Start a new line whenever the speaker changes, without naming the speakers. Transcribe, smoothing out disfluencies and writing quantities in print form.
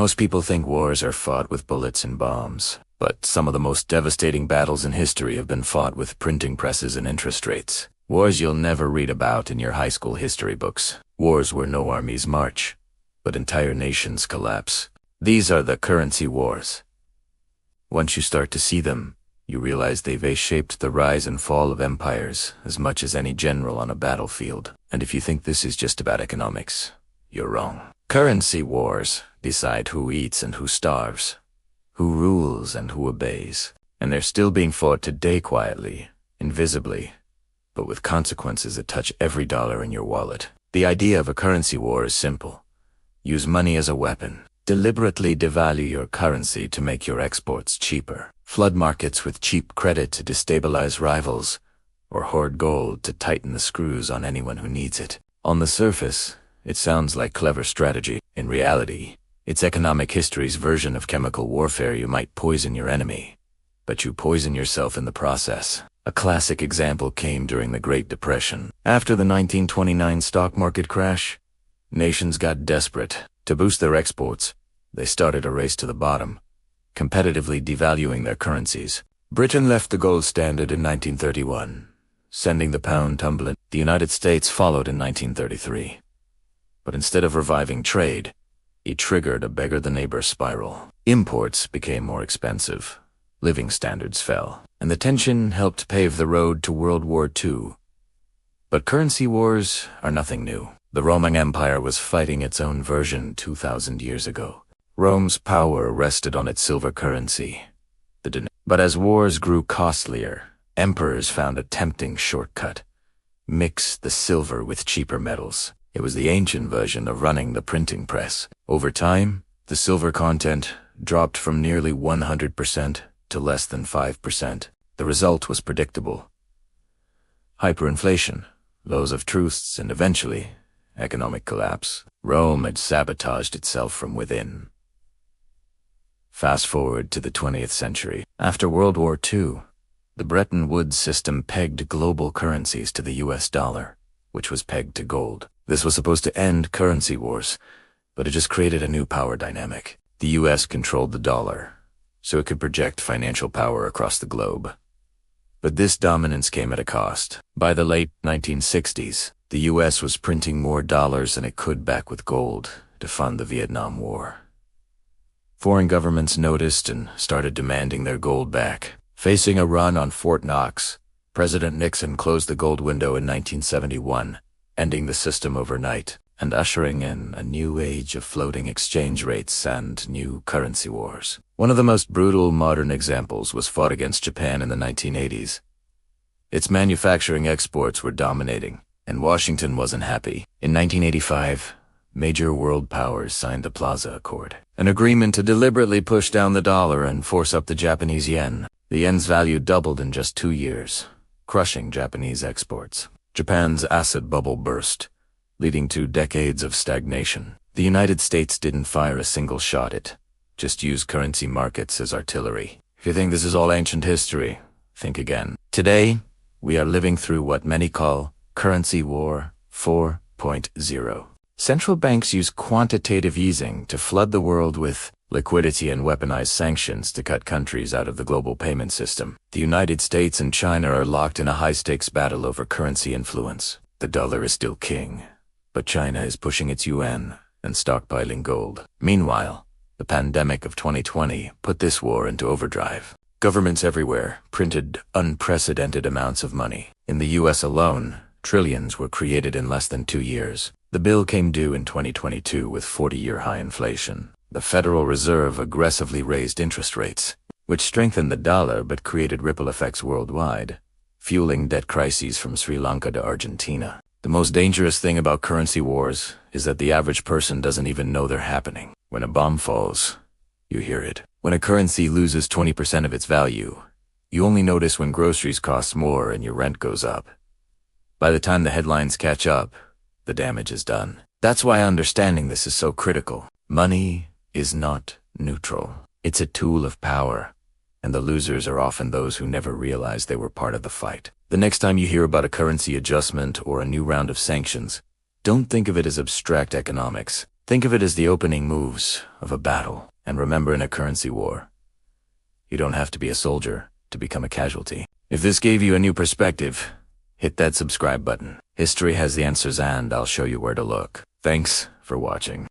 Most people think wars are fought with bullets and bombs, but some of the most devastating battles in history have been fought with printing presses and interest rates. Wars you'll never read about in your high school history books. Wars where no armies march, but entire nations collapse. These are the currency wars. Once you start to see them, you realize they've shaped the rise and fall of empires as much as any general on a battlefield. And if you think this is just about economics, you're wrong. Currency wars decide who eats and who starves, who rules and who obeys. And they're still being fought today quietly, invisibly, but with consequences that touch every dollar in your wallet. The idea of a currency war is simple. Use money as a weapon. Deliberately devalue your currency to make your exports cheaper. Flood markets with cheap credit to destabilize rivals, or hoard gold to tighten the screws on anyone who needs it. On the surface, it sounds like clever strategy. In reality, it's economic history's version of chemical warfare. You might poison your enemy, but you poison yourself in the process. A classic example came during the Great Depression. After the 1929 stock market crash, nations got desperate. To boost their exports, they started a race to the bottom, competitively devaluing their currencies. Britain left the gold standard in 1931, sending the pound tumbling. The United States followed in 1933. But instead of reviving trade, it triggered a beggar-the-neighbor spiral. Imports became more expensive, living standards fell, and the tension helped pave the road to World War II. But currency wars are nothing new. The Roman Empire was fighting its own version 2,000 years ago. Rome's power rested on its silver currency. But as wars grew costlier, emperors found a tempting shortcut. Mix the silver with cheaper metals. It was the ancient version of running the printing press. Over time, the silver content dropped from nearly 100% to less than 5%. The result was predictable. Hyperinflation, lows of truths, and eventually, economic collapse. Rome had sabotaged itself from within. Fast forward to the 20th century. After World War II, the Bretton Woods system pegged global currencies to the US dollar, which was pegged to gold. This was supposed to end currency wars, but it just created a new power dynamic. The US controlled the dollar, so it could project financial power across the globe. But this dominance came at a cost. By the late 1960s, the US was printing more dollars than it could back with gold to fund the Vietnam War. Foreign governments noticed and started demanding their gold back. Facing a run on Fort Knox, President Nixon closed the gold window in 1971, ending the system overnight and ushering in a new age of floating exchange rates and new currency wars. One of the most brutal modern examples was fought against Japan in the 1980s. Its manufacturing exports were dominating, and Washington wasn't happy. In 1985, major world powers signed the Plaza Accord, an agreement to deliberately push down the dollar and force up the Japanese yen. The yen's value doubled in just 2 years, crushing Japanese exports. Japan's asset bubble burst, leading to decades of stagnation. The United States didn't fire a single shot. It just used currency markets as artillery. If you think this is all ancient history, think again. Today, we are living through what many call Currency War 4.0. Central banks use quantitative easing to flood the world with liquidity and weaponized sanctions to cut countries out of the global payment system. The United States and China are locked in a high-stakes battle over currency influence. The dollar is still king, but China is pushing its yuan and stockpiling gold. Meanwhile, the pandemic of 2020 put this war into overdrive. Governments everywhere printed unprecedented amounts of money. In the US alone, trillions were created in less than 2 years. The bill came due in 2022 with 40-year high inflation. The Federal Reserve aggressively raised interest rates, which strengthened the dollar but created ripple effects worldwide, fueling debt crises from Sri Lanka to Argentina. The most dangerous thing about currency wars is that the average person doesn't even know they're happening. When a bomb falls, you hear it. When a currency loses 20% of its value, you only notice when groceries cost more and your rent goes up. By the time the headlines catch up, the damage is done. That's why understanding this is so critical. Money is not neutral. It's a tool of power, and the losers are often those who never realized they were part of the fight. The next time you hear about a currency adjustment or a new round of sanctions, don't think of it as abstract economics. Think of it as the opening moves of a battle. And remember, in a currency war, you don't have to be a soldier to become a casualty. If this gave you a new perspective, hit that subscribe button. History has the answers and I'll show you where to look. Thanks for watching.